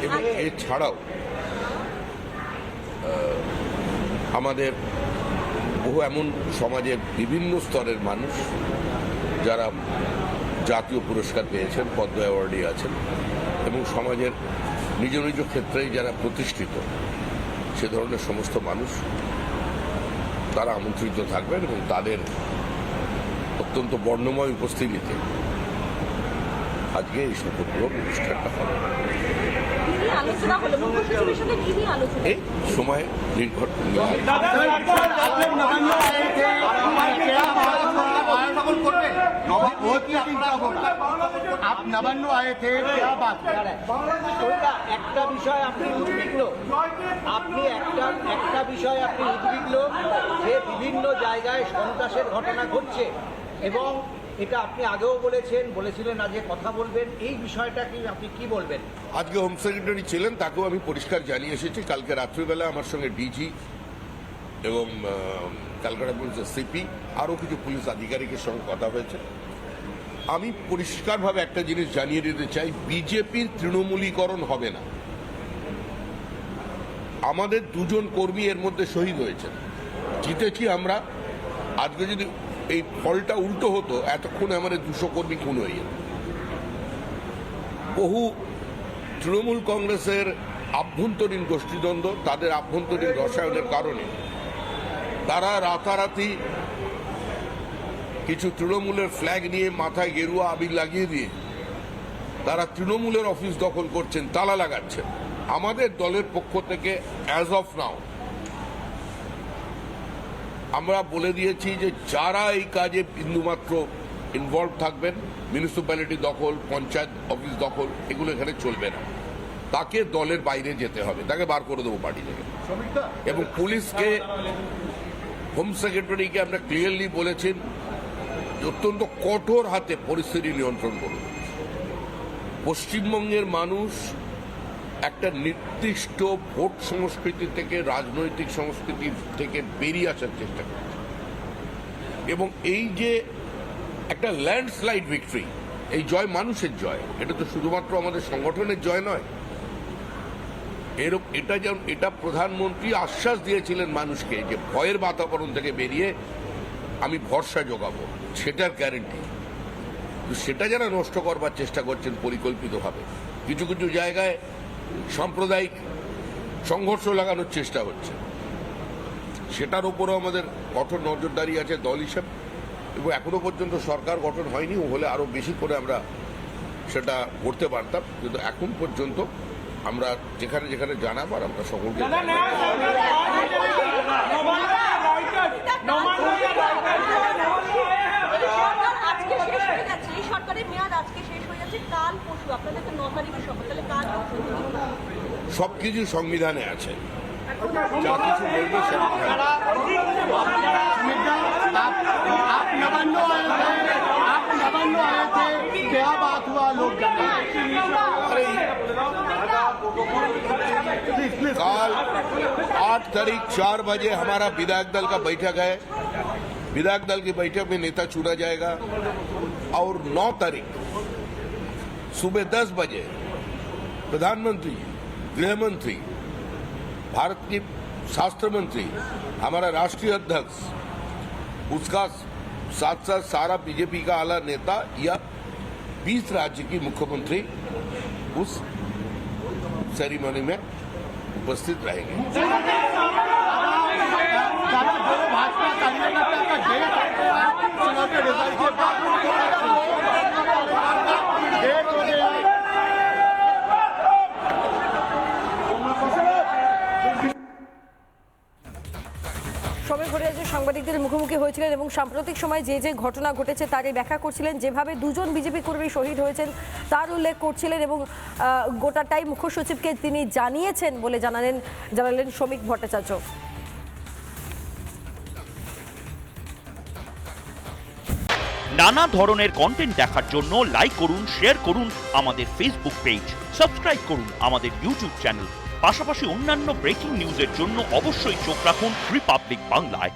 এবং এছাড়াও আমাদের বহু এমন সমাজের বিভিন্ন স্তরের মানুষ যারা জাতীয় পুরস্কার পেয়েছেন, পদ্ম অ্যাওয়ার্ডে আছেন এবং সমাজের নিজ নিজ ক্ষেত্রেই যারা প্রতিষ্ঠিত সে ধরনের সমস্ত মানুষ তারা আমন্ত্রিত থাকবেন এবং তাদের অত্যন্ত বর্ণময় উপস্থিতিতে আজকে এই শপথ গ্রহণ অনুষ্ঠানটা হবে। এই সময় নির্ভর नवान्न आए थे, क्या बात একটা বিষয় আপনি উদ্বিগ্ন, একটা বিষয় আপনি উদ্বিগ্ন যে বিভিন্ন জায়গায় সন্ত্রাসের ঘটনা ঘটছে এবং এটা আপনি আগেও বলেছিলেন আজকে কথা বলবেন, এই বিষয়টা কি আপনি কি বলবেন? আজকে হোম সেক্রেটারি ছিলেন, তাকেও আমি পরিষ্কার জানিয়ে এসেছি। কালকে রাত্রিবেলা আমার সঙ্গে ডিজি এবং ক্যালকাটা পুলিশের সিপি আরও কিছু পুলিশ আধিকারিকের সঙ্গে কথা হয়েছে। আমি পরিষ্কারভাবে একটা জিনিস জানিয়ে দিতে চাই, বিজেপির তৃণমূলীকরণ হবে না। আমাদের দুজন কর্মী এর মধ্যে শহীদ হয়েছেন, জিতেছি আমরা। আজকে যদি এই ফলটা উল্টো হতো এতক্ষণে আমাদের 200 কর্মী খুন হয়ে যেত। বহু তৃণমূল কংগ্রেসের আভ্যন্তরীণ গোষ্ঠীদ্বন্দ্ব, তাদের আভ্যন্তরীণ রসায়নের কারণে তারা রাতারাতি কিছু তৃণমূলের ফ্ল্যাগ নিয়ে মাথায় গেরুয়া আবির লাগিয়ে দিয়ে তারা তৃণমূলের অফিস দখল করছেন, তালা লাগাচ্ছেন। আমাদের দলের পক্ষ থেকে অ্যাজ অফ নাও আমরা বলে দিয়েছি যে যারা এই কাজে বিন্দুমাত্র ইনভলভ থাকবেন, মিউনিসিপ্যালিটি দখল, পঞ্চায়েত অফিস দখল, এগুলো এখানে চলবে না। তাকে দলের বাইরে যেতে হবে, তাকে বার করে দেবো পার্টি থেকে। এবং পুলিশকে, হোম সেক্রেটারিকে আমরা ক্লিয়ারলি বলেছেন অত্যন্ত কঠোর হাতে পরিস্থিতি নিয়ন্ত্রণ করুন। পশ্চিমবঙ্গের মানুষ একটা নির্দিষ্ট ভোট সংস্কৃতি থেকে, রাজনৈতিক সংস্কৃতি থেকে বেরিয়ে আসার চেষ্টা করছে এবং এই যে একটা ল্যান্ডস্লাইড ভিক্টরি, এই জয় মানুষের জয়, এটা তো শুধুমাত্র আমাদের সংগঠনের জয় নয়। এটা প্রধানমন্ত্রী আশ্বাস দিয়েছিলেন মানুষকে যে ভয়ের বাতাবরণ থেকে বেরিয়ে আমি ভরসা যোগাবো, সেটার গ্যারেন্টি। সেটা যারা নষ্ট করবার চেষ্টা করছেন পরিকল্পিতভাবে, কিছু কিছু জায়গায় সাম্প্রদায়িক সংঘর্ষ লাগানোর চেষ্টা হচ্ছে, সেটার উপরও আমাদের কঠোর নজরদারি আছে দল হিসেবে। এবং এখনো পর্যন্ত সরকার গঠন হয়নি, হলে আরো বেশি করে আমরা সেটা করতে পারতাম, কিন্তু এখন পর্যন্ত আমরা যেখানে যেখানে জানাবার আমরা সকলকে সবকিছু সংবিধানে আছে, যা কিছু বলবো कल 8 तारीख 4 बजे हमारा विधायक दल का बैठक है। विधायक दल की बैठक में नेता चुना जाएगा और 9 तारीख सुबह 10 बजे प्रधानमंत्री, गृह मंत्री, भारत की शास्त्र मंत्री, हमारा राष्ट्रीय अध्यक्ष, उसका साथ साथ सारा बीजेपी का आला नेता या 20 राज्य की मुख्यमंत्री उस सेरेमनी में उपस्थित रहेंगे। সময় ভট্টাচার্য সাংবাদিকদের মুখোমুখি হয়েছিলেন এবং সাম্প্রতিক সময় যে যে ঘটনা ঘটেছে তারই ব্যাখ্যা করছিলেন। যেভাবে দুজন বিজেপি কর্মী শহীদ হয়েছেন তার উল্লেখ করছিলেন এবং গোটাটাই মুখ্য সচিবকে তিনি জানিয়েছেন বলে জানালেন শ্রমিক ভট্টাচার্য। নানা ধরনের কন্টেন্ট দেখার জন্য লাইক করুন, শেয়ার করুন আমাদের ফেসবুক পেজ, সাবস্ক্রাইব করুন আমাদের ইউটিউব চ্যানেল। পাশাপাশি অন্যান্য ব্রেকিং নিউজের জন্য অবশ্যই চোখ রাখুন রিপাবলিক বাংলায়।